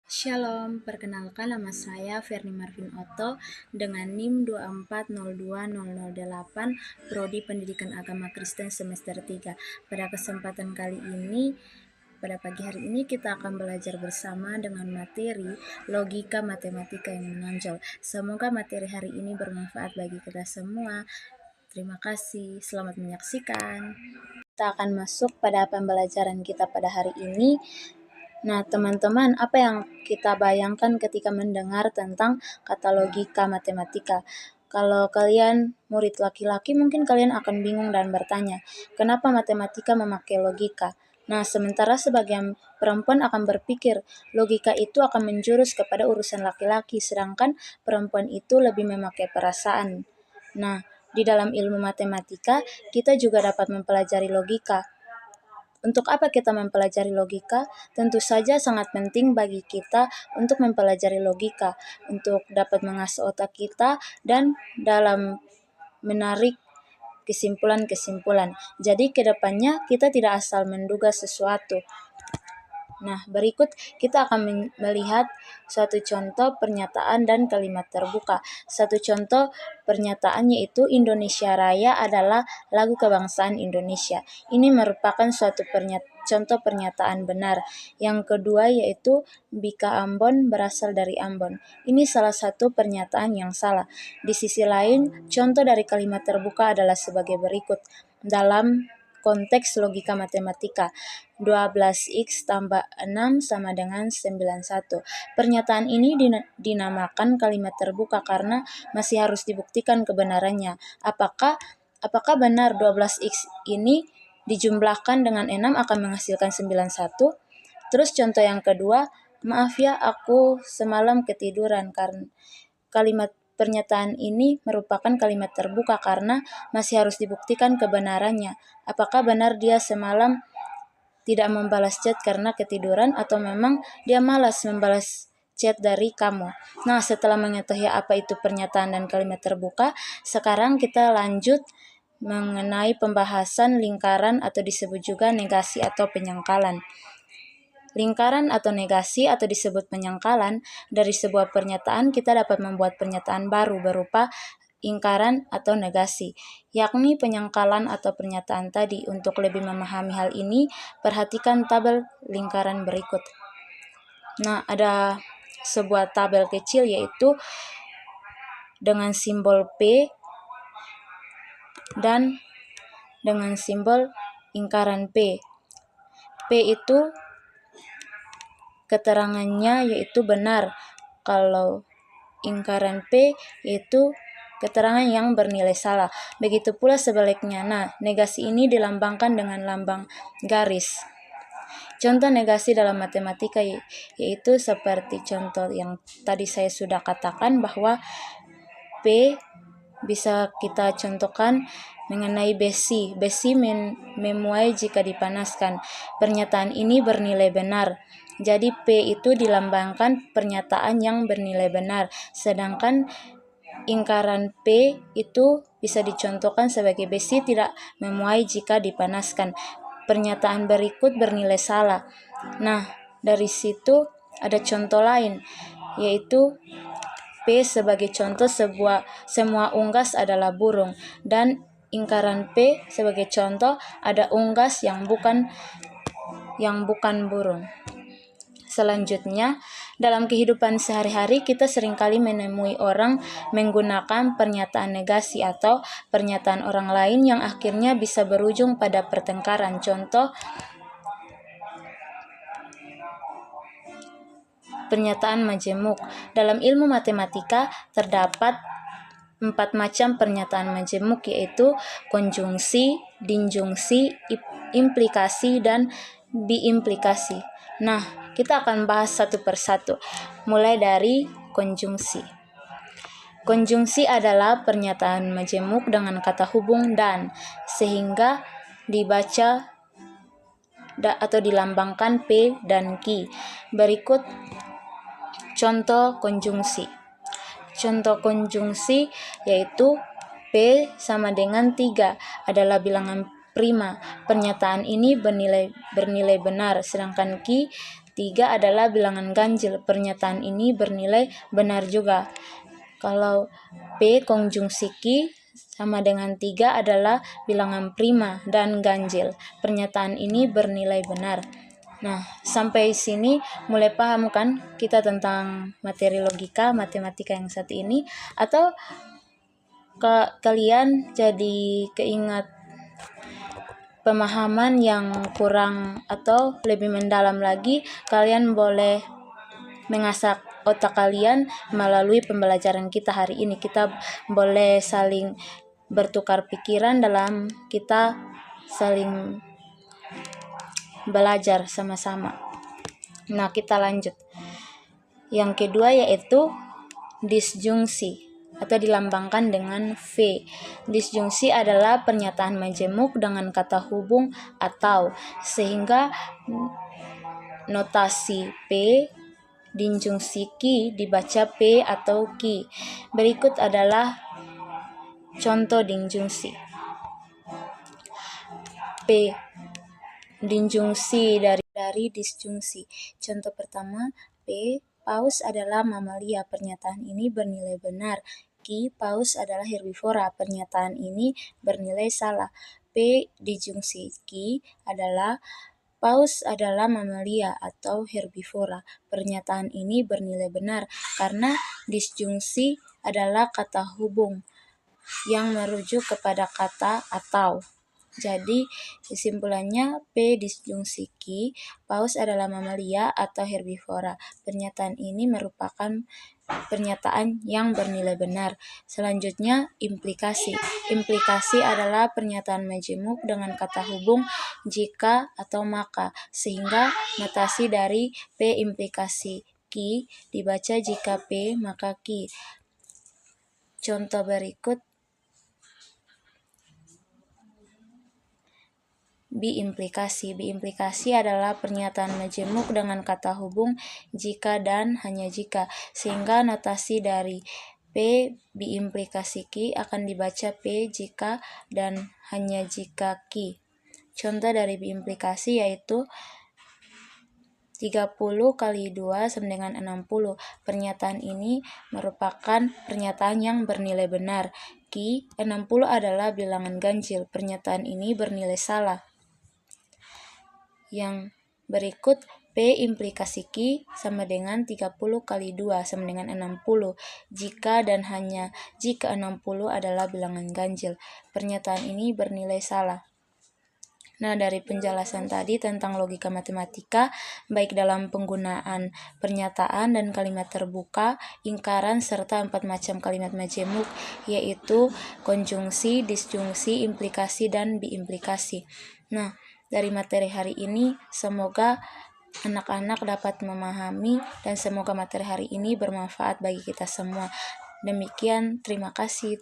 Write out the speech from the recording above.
Shalom, perkenalkan nama saya Ferni Marvin Otto dengan NIM 2402008 Prodi Pendidikan Agama Kristen semester 3. Pada kesempatan kali ini, pada pagi hari ini kita akan belajar bersama dengan materi logika matematika yang menonjol. Semoga materi hari ini bermanfaat bagi kita semua. Terima kasih, selamat menyaksikan. Kita akan masuk pada pembelajaran kita pada hari ini. Nah, teman-teman, apa yang kita bayangkan ketika mendengar tentang kata logika matematika? Kalau kalian murid laki-laki, mungkin kalian akan bingung dan bertanya, kenapa matematika memakai logika? Nah, sementara sebagian perempuan akan berpikir, logika itu akan menjurus kepada urusan laki-laki, sedangkan perempuan itu lebih memakai perasaan. Nah, di dalam ilmu matematika, kita juga dapat mempelajari logika. Untuk apa kita mempelajari logika? Tentu saja sangat penting bagi kita untuk mempelajari logika, untuk dapat mengasah otak kita dan dalam menarik kesimpulan-kesimpulan. Jadi kedepannya kita tidak asal menduga sesuatu. Nah, berikut kita akan melihat suatu contoh pernyataan dan kalimat terbuka. Satu contoh pernyataan yaitu Indonesia Raya adalah lagu kebangsaan Indonesia. Ini merupakan suatu contoh pernyataan benar. Yang kedua yaitu Bika Ambon berasal dari Ambon. Ini salah satu pernyataan yang salah. Di sisi lain, contoh dari kalimat terbuka adalah sebagai berikut. Dalam konteks logika matematika, 12x tambah 6 sama dengan 91. Pernyataan ini dinamakan kalimat terbuka karena masih harus dibuktikan kebenarannya. Apakah benar 12x ini dijumlahkan dengan 6 akan menghasilkan 91? Terus contoh yang kedua, maaf ya aku semalam ketiduran. Karena kalimat pernyataan ini merupakan kalimat terbuka karena masih harus dibuktikan kebenarannya. Apakah benar dia semalam tidak membalas chat karena ketiduran atau memang dia malas membalas chat dari kamu? Nah, setelah mengetahui apa itu pernyataan dan kalimat terbuka, sekarang kita lanjut mengenai pembahasan lingkaran atau disebut juga negasi atau penyangkalan. Lingkaran atau negasi atau disebut penyangkalan, dari sebuah pernyataan kita dapat membuat pernyataan baru berupa lingkaran atau negasi, yakni penyangkalan atau pernyataan tadi. Untuk lebih memahami hal ini, perhatikan tabel lingkaran berikut. Nah, ada sebuah tabel kecil yaitu dengan simbol P dan dengan simbol lingkaran P. P itu keterangannya yaitu benar, kalau lingkaran P yaitu keterangan yang bernilai salah. Begitu pula sebaliknya. Nah, negasi ini dilambangkan dengan lambang garis. Contoh negasi dalam matematika yaitu seperti contoh yang tadi saya sudah katakan bahwa P bisa kita contohkan mengenai besi. Besi memuai jika dipanaskan. Pernyataan ini bernilai benar. Jadi P itu dilambangkan pernyataan yang bernilai benar. Sedangkan lingkaran P itu bisa dicontohkan sebagai besi tidak memuai jika dipanaskan. Pernyataan berikut bernilai salah. Nah, dari situ ada contoh lain yaitu P sebagai contoh semua unggas adalah burung, dan lingkaran P sebagai contoh ada unggas yang bukan burung. Selanjutnya, dalam kehidupan sehari-hari kita seringkali menemui orang menggunakan pernyataan negasi atau pernyataan orang lain yang akhirnya bisa berujung pada pertengkaran. Contoh, pernyataan majemuk. Dalam ilmu matematika terdapat 4 macam pernyataan majemuk yaitu konjungsi, disjungsi, implikasi, dan biimplikasi. Nah, kita akan bahas satu persatu, mulai dari konjungsi. Konjungsi adalah pernyataan majemuk dengan kata hubung dan, sehingga dibaca atau dilambangkan P dan Q. Berikut contoh konjungsi. Contoh konjungsi yaitu P sama dengan 3 adalah bilangan prima. Pernyataan ini bernilai benar, sedangkan Q 3 adalah bilangan ganjil. Pernyataan ini bernilai benar juga. Kalau P konjungsi Q sama dengan 3 adalah bilangan prima dan ganjil. Pernyataan ini bernilai benar. Nah, sampai sini mulai paham kan kita tentang materi logika matematika yang satu ini? Atau kalian jadi keingat pemahaman yang kurang atau lebih mendalam lagi? Kalian boleh mengasah otak kalian melalui pembelajaran kita hari ini. Kita boleh saling bertukar pikiran dalam kita saling belajar sama-sama. Nah, kita lanjut. Yang kedua yaitu disjungsi atau dilambangkan dengan V. Disjungsi adalah pernyataan majemuk dengan kata hubung atau, sehingga notasi P dinjungsi Q dibaca P atau Q. Berikut adalah contoh dinjungsi. P dinjungsi dari disjungsi. Contoh pertama, P paus adalah mamalia. Pernyataan ini bernilai benar. Q paus adalah herbivora. Pernyataan ini bernilai salah. P disjungsi Q adalah paus adalah mamalia atau herbivora. Pernyataan ini bernilai benar karena disjungsi adalah kata hubung yang merujuk kepada kata atau. Jadi kesimpulannya P disjungsi Q, paus adalah mamalia atau herbivora. Pernyataan ini merupakan pernyataan yang bernilai benar. Selanjutnya implikasi. Implikasi adalah pernyataan majemuk dengan kata hubung jika atau maka, sehingga notasi dari P implikasi Q dibaca jika P maka Q. Contoh berikut Biimplikasi. Biimplikasi adalah pernyataan majemuk dengan kata hubung jika dan hanya jika, sehingga notasi dari P biimplikasi Q akan dibaca P jika dan hanya jika Q. Contoh dari biimplikasi yaitu 30 kali 2 sama dengan 60. Pernyataan ini merupakan pernyataan yang bernilai benar. Q 60 adalah bilangan ganjil. Pernyataan ini bernilai salah. Yang berikut, P implikasi Q sama dengan 30 kali 2 sama dengan 60 jika dan hanya jika 60 adalah bilangan ganjil. Pernyataan ini bernilai salah. Nah, dari penjelasan tadi tentang logika matematika, baik dalam penggunaan pernyataan dan kalimat terbuka, ingkaran, serta 4 macam kalimat majemuk, yaitu konjungsi, disjungsi, implikasi, dan biimplikasi. Nah, dari materi hari ini, semoga anak-anak dapat memahami dan semoga materi hari ini bermanfaat bagi kita semua. Demikian, terima kasih.